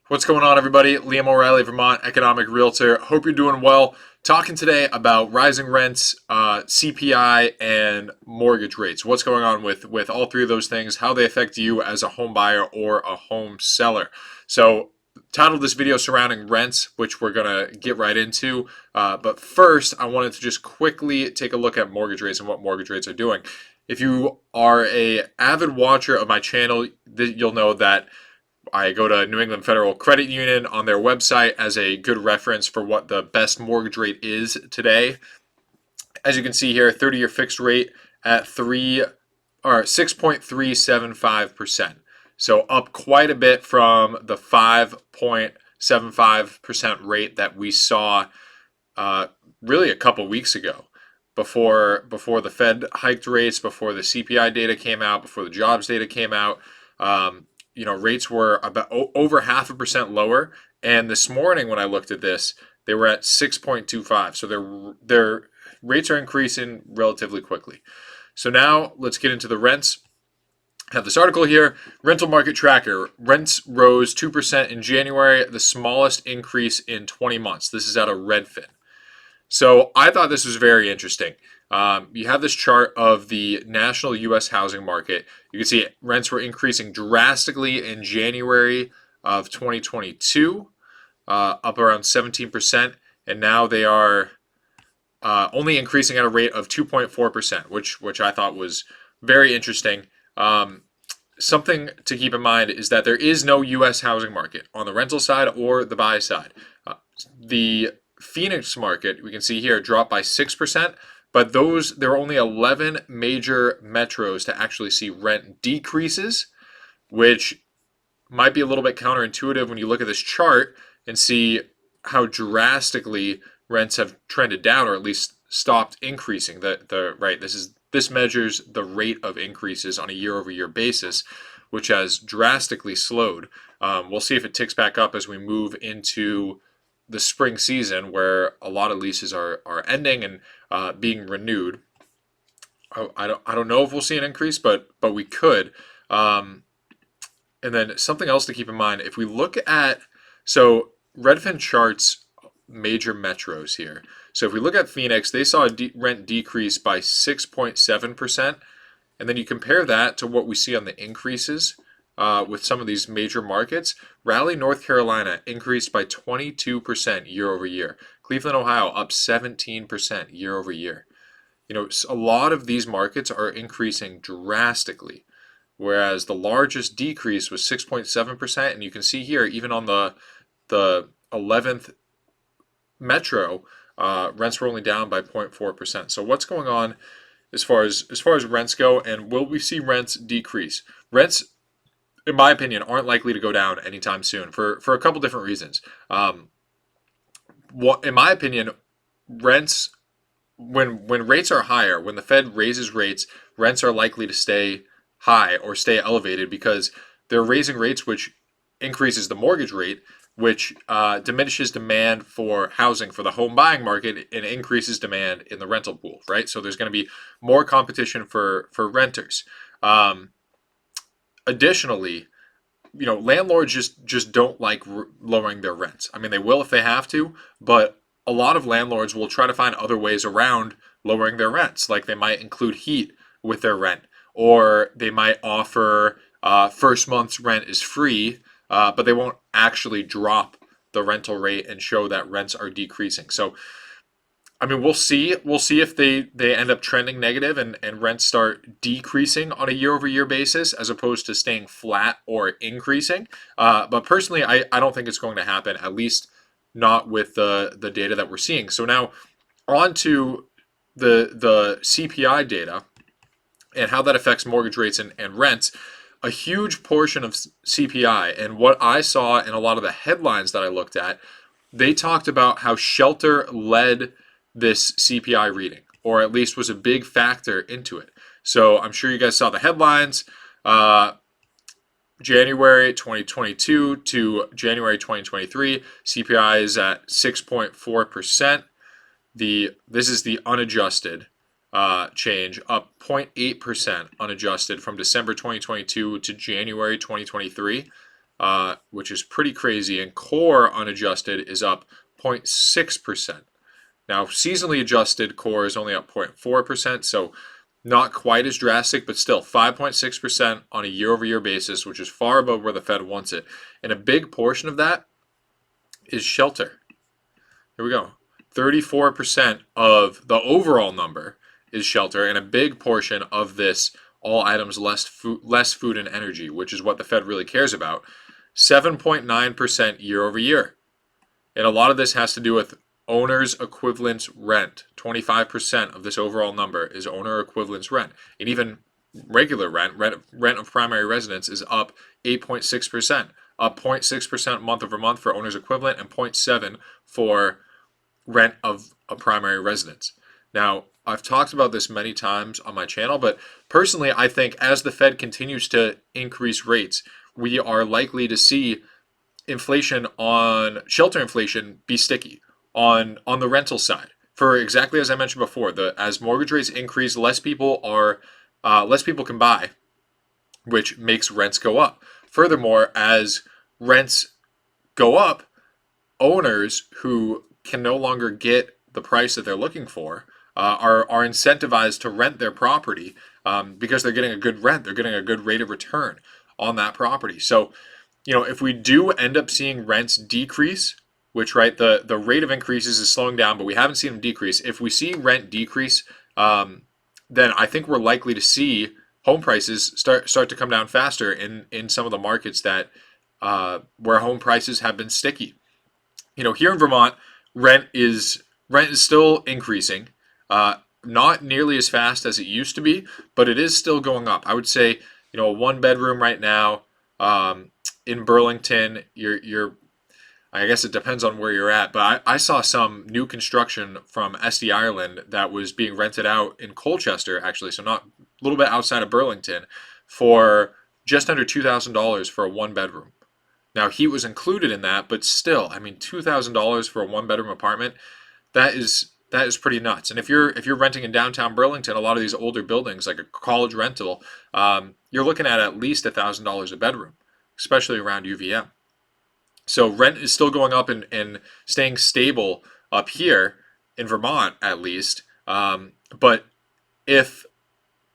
What's going on, everybody? Liam O'Reilly, Vermont Economic Realtor. Hope you're doing well. Talking today about rising rents, CPI, and mortgage rates. What's going on with all three of those things, how they affect you as a home buyer or a home seller. So, titled this video surrounding rents, which we're going to get right into. But first, I wanted to just quickly take a look at mortgage rates and what mortgage rates are doing. If you are a avid watcher of my channel, you'll know that I go to New England Federal Credit Union on their website as a good reference for what the best mortgage rate is today. As you can see here, 30-year fixed rate at 6.375%. So up quite a bit from the 5.75% rate that we saw really a couple weeks ago, before the Fed hiked rates, before the CPI data came out, before the jobs data came out. Rates were about over 0.5% lower. And this morning, when I looked at this, they were at 6.25. So their rates are increasing relatively quickly. So now let's get into the rents. I have this article here. Rental market tracker. Rents rose 2% in January, the smallest increase in 20 months. This is out of Redfin. So I thought this was very interesting. You have this chart of the national U.S. housing market. You can see rents were increasing drastically in January of 2022, up around 17%, and now they are only increasing at a rate of 2.4%, which I thought was very interesting. Something to keep in mind is that there is no U.S. housing market on the rental side or the buy side. The Phoenix market, we can see here, dropped by 6%, but there are only 11 major metros to actually see rent decreases, which might be a little bit counterintuitive when you look at this chart and see how drastically rents have trended down, or at least stopped increasing. This measures the rate of increases on a year-over-year basis, which has drastically slowed. We'll see if it ticks back up as we move into the spring season, where a lot of leases are ending and being renewed. I don't know if we'll see an increase, but we could. And then something else to keep in mind, if we look at, so Redfin charts major metros here. So if we look at Phoenix, they saw a rent decrease by 6.7%. And then you compare that to what we see on the increases with some of these major markets. Raleigh, North Carolina increased by 22% year over year. Cleveland, Ohio up 17% year over year. A lot of these markets are increasing drastically, whereas the largest decrease was 6.7%. And you can see here, even on the 11th metro, rents were only down by 0.4%. So what's going on as far as rents go, and will we see rents decrease? Rents, in my opinion, aren't likely to go down anytime soon for a couple different reasons. In my opinion, rents, when rates are higher, when the Fed raises rates, rents are likely to stay high or stay elevated because they're raising rates, which increases the mortgage rate, which diminishes demand for housing for the home buying market and increases demand in the rental pool, right? So there's going to be more competition for renters. Additionally, landlords just don't like lowering their rents. I mean, they will if they have to, but a lot of landlords will try to find other ways around lowering their rents. Like they might include heat with their rent, or they might offer first month's rent is free, but they won't actually drop the rental rate and show that rents are decreasing. So, I mean, we'll see. We'll see if they end up trending negative and rents start decreasing on a year-over-year basis as opposed to staying flat or increasing. But personally, I don't think it's going to happen, at least not with the data that we're seeing. So now on to the CPI data and how that affects mortgage rates and rents. A huge portion of CPI, and what I saw in a lot of the headlines that I looked at, they talked about how shelter led this CPI reading, or at least was a big factor into it. So I'm sure you guys saw the headlines. January 2022 to January 2023, CPI is at 6.4%. This is the unadjusted change, up 0.8% unadjusted from December 2022 to January 2023. which is pretty crazy. And core unadjusted is up 0.6%. Now, seasonally adjusted core is only up 0.4%, so not quite as drastic, but still 5.6% on a year-over-year basis, which is far above where the Fed wants it. And a big portion of that is shelter. Here we go. 34% of the overall number is shelter, and a big portion of this all items less food and energy, which is what the Fed really cares about. 7.9% year over year. And a lot of this has to do with owner's equivalence rent. 25% of this overall number is owner equivalence rent. And even regular rent of primary residence is up 8.6%, up 0.6% month over month for owner's equivalent and 0.7 for rent of a primary residence. Now, I've talked about this many times on my channel, but personally, I think as the Fed continues to increase rates, we are likely to see inflation on shelter inflation be sticky on the rental side. For exactly as I mentioned before, as mortgage rates increase, less people can buy, which makes rents go up. Furthermore, as rents go up, owners who can no longer get the price that they're looking for are incentivized to rent their property because they're getting a good rent. They're getting a good rate of return on that property. So, if we do end up seeing rents decrease, which, right, the rate of increases is slowing down, but we haven't seen them decrease. If we see rent decrease, then I think we're likely to see home prices start to come down faster in some of the markets that where home prices have been sticky. Here in Vermont, rent is still increasing, not nearly as fast as it used to be, but it is still going up. I would say, a one bedroom right now in Burlington, I guess it depends on where you're at, but I saw some new construction from SD Ireland that was being rented out in Colchester, actually, so not a little bit outside of Burlington, for just under $2,000 for a one bedroom. Now, heat was included in that, but still, I mean, $2,000 for a one-bedroom apartment, that is pretty nuts. And if you're renting in downtown Burlington, a lot of these older buildings, like a college rental, you're looking at least $1,000 a bedroom, especially around UVM. So rent is still going up and staying stable up here in Vermont, at least. But if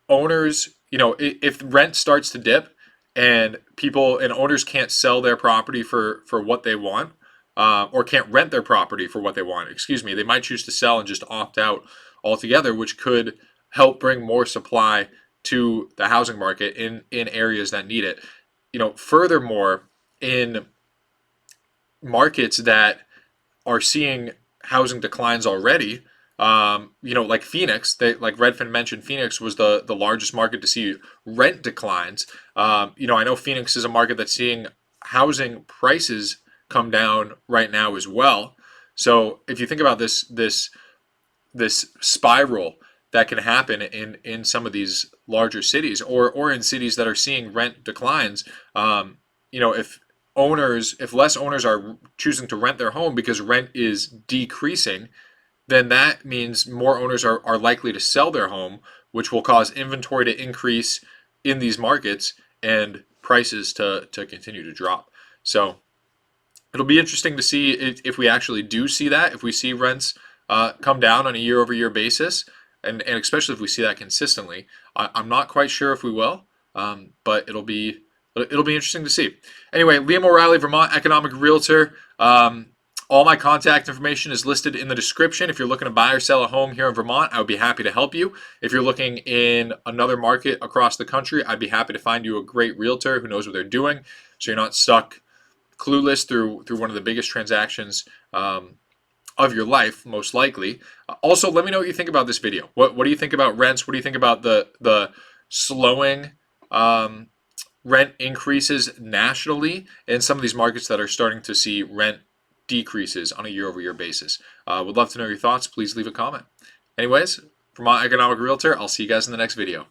owners, if rent starts to dip, and owners can't sell their property for what they want, or can't rent their property for what they want, they might choose to sell and just opt out altogether, which could help bring more supply to the housing market in areas that need it. Furthermore, in markets that are seeing housing declines already, like Phoenix, like Redfin mentioned, Phoenix was the largest market to see rent declines. I know Phoenix is a market that's seeing housing prices come down right now as well. So if you think about this spiral that can happen in some of these larger cities or in cities that are seeing rent declines, if less owners are choosing to rent their home because rent is decreasing, then that means more owners are likely to sell their home, which will cause inventory to increase in these markets and prices to continue to drop. So it'll be interesting to see if we actually do see that, if we see rents come down on a year-over-year basis, and especially if we see that consistently. I'm not quite sure if we will, but it'll be interesting to see. Anyway, Liam O'Reilly, Vermont Economic Realtor. All my contact information is listed in the description. If you're looking to buy or sell a home here in Vermont, I would be happy to help you. If you're looking in another market across the country, I'd be happy to find you a great realtor who knows what they're doing, so you're not stuck clueless through one of the biggest transactions of your life, most likely. Also, let me know what you think about this video. What do you think about rents? What do you think about the slowing rent increases nationally in some of these markets that are starting to see rent decreases on a year-over-year basis? Would love to know your thoughts. Please leave a comment. Anyways, Vermont Economic Realtor, I'll see you guys in the next video.